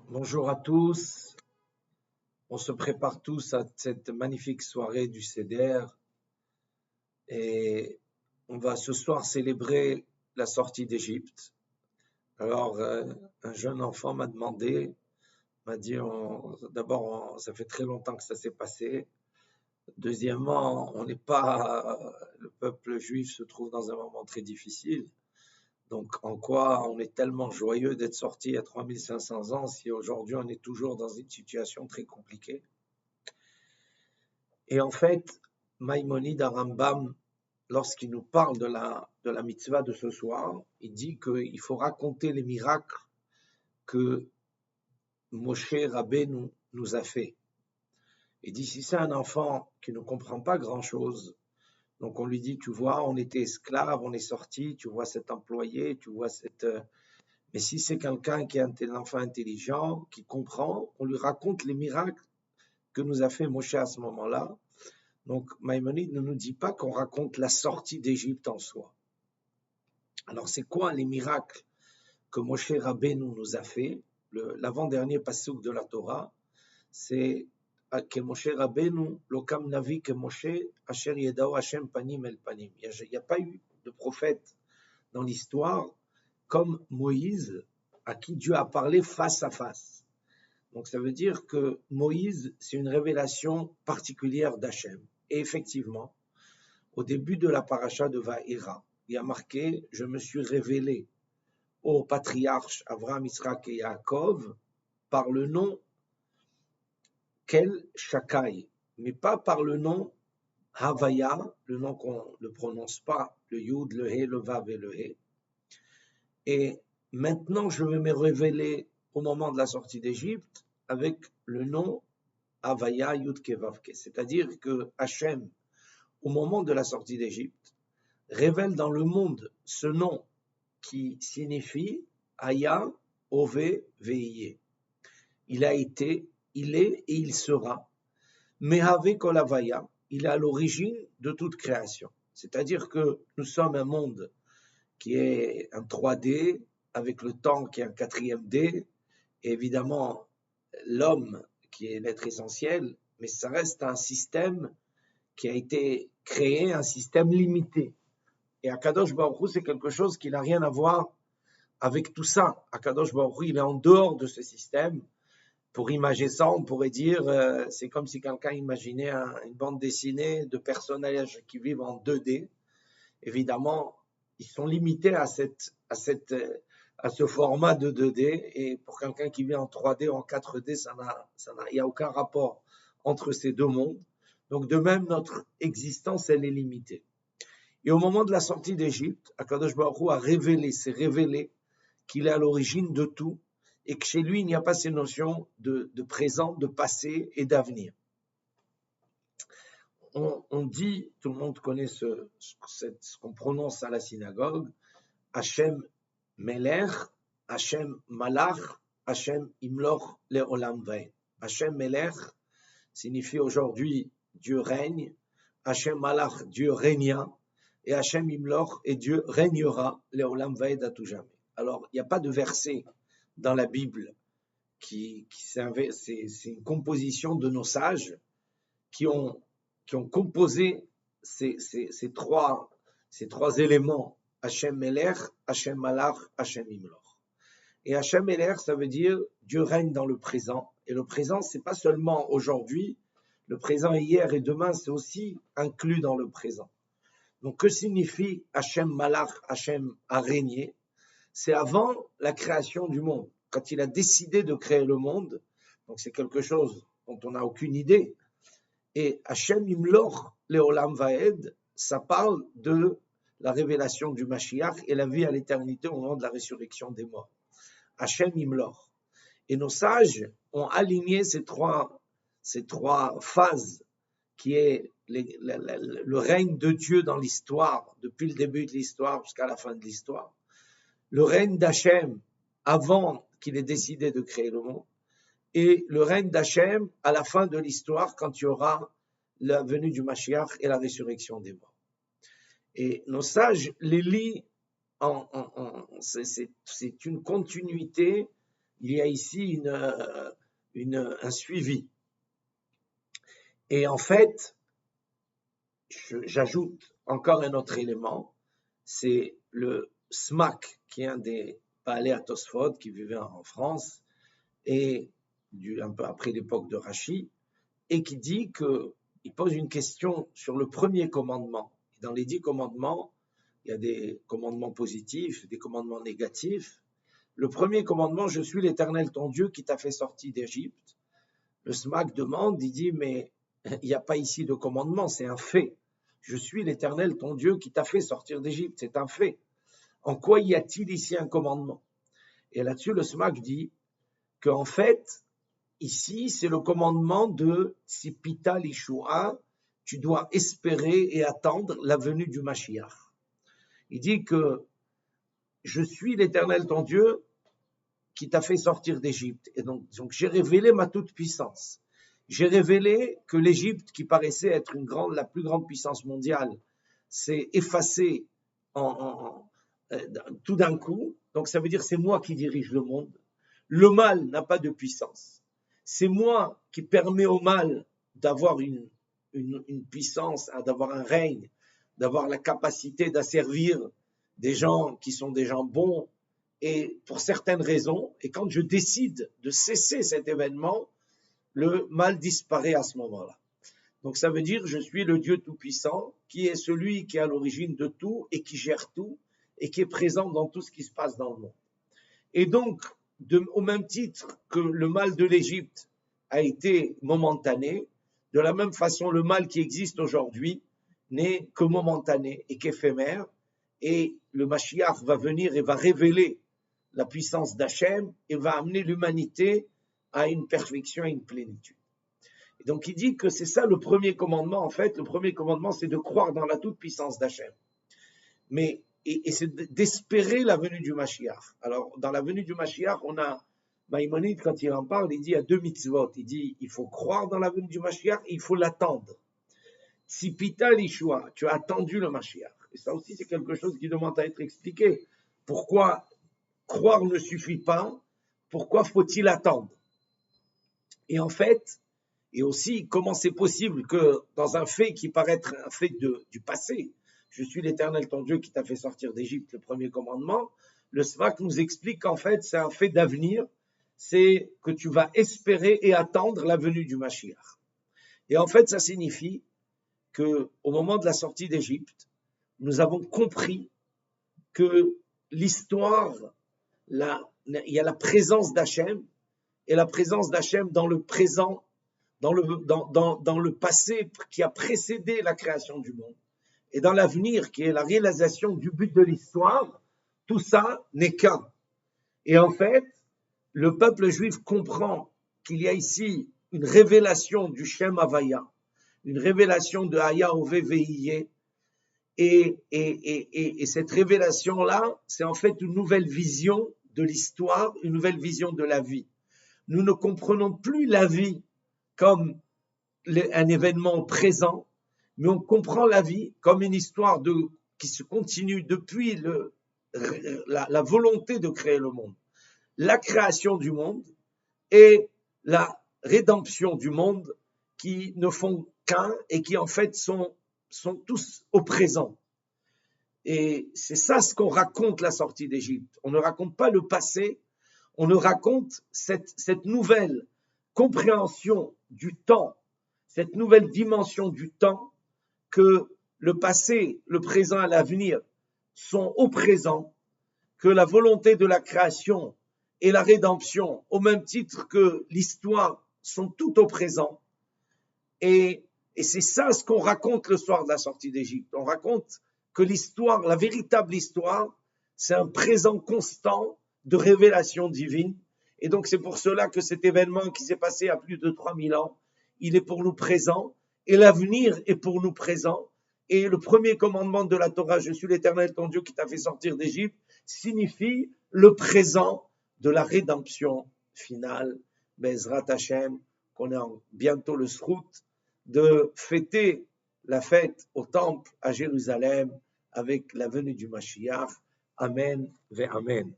Bonjour à tous, on se prépare tous à cette magnifique soirée du Seder et on va ce soir célébrer la sortie d'Égypte. Alors, un jeune enfant m'a demandé, m'a dit, d'abord, ça fait très longtemps que ça s'est passé. Deuxièmement, le peuple juif se trouve dans un moment très difficile. Donc, en quoi on est tellement joyeux d'être sorti il y a 3500 ans si aujourd'hui on est toujours dans une situation très compliquée? Et en fait, Maïmonide à Rambam, lorsqu'il nous parle de la mitzvah de ce soir, il dit qu'il faut raconter les miracles que Moshe Rabbeinu nous a fait. Il dit, si c'est un enfant qui ne comprend pas grand-chose, donc on lui dit, tu vois, on était esclave, on est sorti, tu vois cet employé, tu vois cette... Mais si c'est quelqu'un qui est un enfant intelligent, qui comprend, on lui raconte les miracles que nous a fait Moshe à ce moment-là. Donc, Maïmonide ne nous dit pas qu'on raconte la sortie d'Égypte en soi. Alors, c'est quoi les miracles que Moshe Rabbeinu nous a fait? L'avant-dernier passouk de la Torah, c'est que Moshe Rabbeinu, l'okam navi que Moshe, asher yedao Hashem panim el panim. Il n'y a pas eu de prophète dans l'histoire comme Moïse, à qui Dieu a parlé face à face. Donc, ça veut dire que Moïse, c'est une révélation particulière d'Hachem. Et effectivement, au début de la paracha de Vaïra, il y a marqué « Je me suis révélé aux patriarches Avraham, Isaac et Yaakov par le nom Kel Shakai », mais pas par le nom Havaya, le nom qu'on ne prononce pas, le Yud, le He, le Vav et le He. Et maintenant, je vais me révéler au moment de la sortie d'Égypte avec le nom Havaya Yud Kevavke, c'est-à-dire que Hachem, au moment de la sortie d'Égypte, révèle dans le monde ce nom qui signifie Aya, Ove, Veiye. Il a été, il est et il sera. Mehave Kol Havaya, il est à l'origine de toute création. C'est-à-dire que nous sommes un monde qui est un 3D, avec le temps qui est un 4e D, et évidemment l'homme qui est l'être essentiel, mais ça reste un système qui a été créé, un système limité. Et Akadosh Baruch Hu, c'est quelque chose qui n'a rien à voir avec tout ça. Akadosh Baruch Hu, il est en dehors de ce système. Pour imager ça, on pourrait dire, c'est comme si quelqu'un imaginait une bande dessinée de personnages qui vivent en 2D. Évidemment, ils sont limités à ce format de 2D. Et pour quelqu'un qui vit en 3D ou en 4D, il n'y a aucun rapport entre ces deux mondes. Donc, de même, notre existence, elle est limitée. Et au moment de la sortie d'Égypte, Akadosh Baruch Hu s'est révélé qu'il est à l'origine de tout et que chez lui, il n'y a pas ces notions de présent, de passé et d'avenir. On dit, tout le monde connaît ce qu'on prononce à la synagogue, Hashem Melech, Hashem Malach, Hashem Imloch Le'olam Vaed. Hashem Melech signifie aujourd'hui Dieu règne, Hashem Malach, Dieu régna, et Hashem Imloch, et Dieu régnera Le'olam Vaed à tout jamais. Alors, il n'y a pas de verset dans la Bible c'est une composition de nos sages qui ont composé ces trois éléments, Hashem Melech, Hashem Malach, Hashem Imloch. Et Hashem Melech, ça veut dire Dieu règne dans le présent. Et le présent, c'est pas seulement aujourd'hui, le présent hier et demain, c'est aussi inclus dans le présent. Donc, que signifie Hashem Malach, Hashem a régné? C'est avant la création du monde. Quand il a décidé de créer le monde, donc c'est quelque chose dont on n'a aucune idée. Et Hashem Imloch Le'olam Vaed, ça parle de la révélation du Mashiach et la vie à l'éternité au moment de la résurrection des morts. Hashem Imloch. Et nos sages ont aligné ces trois phases qui est le règne de Dieu dans l'histoire, depuis le début de l'histoire jusqu'à la fin de l'histoire. Le règne d'Hachem avant qu'il ait décidé de créer le monde, et le règne d'Hachem à la fin de l'histoire quand il y aura la venue du Mashiach et la résurrection des morts. Et nos sages les lient c'est une continuité il y a ici un suivi. Et en fait, j'ajoute encore un autre élément, c'est le Smak, qui est un des Baalei HaTosfot qui vivait en France, et un peu après l'époque de Rashi, et qui dit il pose une question sur le premier commandement. Dans les 10 commandements, il y a des commandements positifs, des commandements négatifs. Le premier commandement, je suis l'Éternel ton Dieu qui t'a fait sortir d'Égypte. Le Smak demande, il dit, mais il n'y a pas ici de commandement, c'est un fait. Je suis l'Éternel ton Dieu qui t'a fait sortir d'Égypte, c'est un fait. En quoi y a-t-il ici un commandement? Et là-dessus, le Smak dit qu'en fait, ici, c'est le commandement de Tzipita Lishua, tu dois espérer et attendre la venue du Mashiach. Il dit que je suis l'Éternel ton Dieu qui t'a fait sortir d'Égypte. Et donc j'ai révélé ma toute-puissance. J'ai révélé que l'Égypte, qui paraissait être la plus grande puissance mondiale, s'est effacée tout d'un coup. Donc ça veut dire c'est moi qui dirige le monde. Le mal n'a pas de puissance. C'est moi qui permets au mal d'avoir une puissance, d'avoir un règne, d'avoir la capacité d'asservir des gens qui sont des gens bons, et pour certaines raisons, et quand je décide de cesser cet événement, le mal disparaît à ce moment-là. Donc ça veut dire je suis le Dieu Tout-Puissant, qui est celui qui est à l'origine de tout et qui gère tout et qui est présent dans tout ce qui se passe dans le monde. Et donc, au même titre que le mal de l'Égypte a été momentané, de la même façon, le mal qui existe aujourd'hui n'est que momentané et qu'éphémère, et le Mashiach va venir et va révéler la puissance d'Hachem et va amener l'humanité à une perfection, à une plénitude. Et donc il dit que c'est ça le premier commandement. En fait, le premier commandement, c'est de croire dans la toute-puissance d'Hachem. Et c'est d'espérer la venue du Mashiach. Alors, dans la venue du Mashiach, on a Maïmonide, quand il en parle, il dit il y a 2 mitzvot. Il dit il faut croire dans la venue du Mashiach et il faut l'attendre. Tzipita Lishua, tu as attendu le Mashiach. Et ça aussi, c'est quelque chose qui demande à être expliqué. Pourquoi croire ne suffit pas? Pourquoi faut-il attendre? Et en fait, et aussi, comment c'est possible que dans un fait qui paraît être un fait du passé, je suis l'Éternel ton Dieu qui t'a fait sortir d'Égypte, le premier commandement, le Sfak nous explique qu'en fait, c'est un fait d'avenir, c'est que tu vas espérer et attendre la venue du Mashiach. Et en fait, ça signifie qu'au moment de la sortie d'Égypte, nous avons compris que l'histoire, il y a la présence d'Hachem, et la présence d'Hachem dans le présent, dans le passé qui a précédé la création du monde, et dans l'avenir qui est la réalisation du but de l'histoire, tout ça n'est qu'un. Et en fait, le peuple juif comprend qu'il y a ici une révélation du Shem Havaya, une révélation de Haya Ove Vehiye, et cette révélation-là, c'est en fait une nouvelle vision de l'histoire, une nouvelle vision de la vie. Nous ne comprenons plus la vie comme un événement présent, mais on comprend la vie comme une histoire qui se continue depuis la volonté de créer le monde, la création du monde et la rédemption du monde, qui ne font qu'un et qui en fait sont tous au présent. Et c'est ça ce qu'on raconte la sortie d'Égypte. On ne raconte pas le passé, on nous raconte cette nouvelle compréhension du temps, cette nouvelle dimension du temps, que le passé, le présent et l'avenir sont au présent, que la volonté de la création et la rédemption, au même titre que l'histoire, sont tout au présent. Et c'est ça ce qu'on raconte le soir de la sortie d'Égypte. On raconte que l'histoire, la véritable histoire, c'est un présent constant de révélation divine. Et donc c'est pour cela que cet événement qui s'est passé à plus de 3000 ans, il est pour nous présent, et l'avenir est pour nous présent. Et le premier commandement de la Torah, je suis l'Éternel ton Dieu qui t'a fait sortir d'Égypte, signifie le présent de la rédemption finale, Bezrat Hashem, qu'on a bientôt le Srout, de fêter la fête au temple à Jérusalem avec la venue du Mashiach. Amen ve Amen.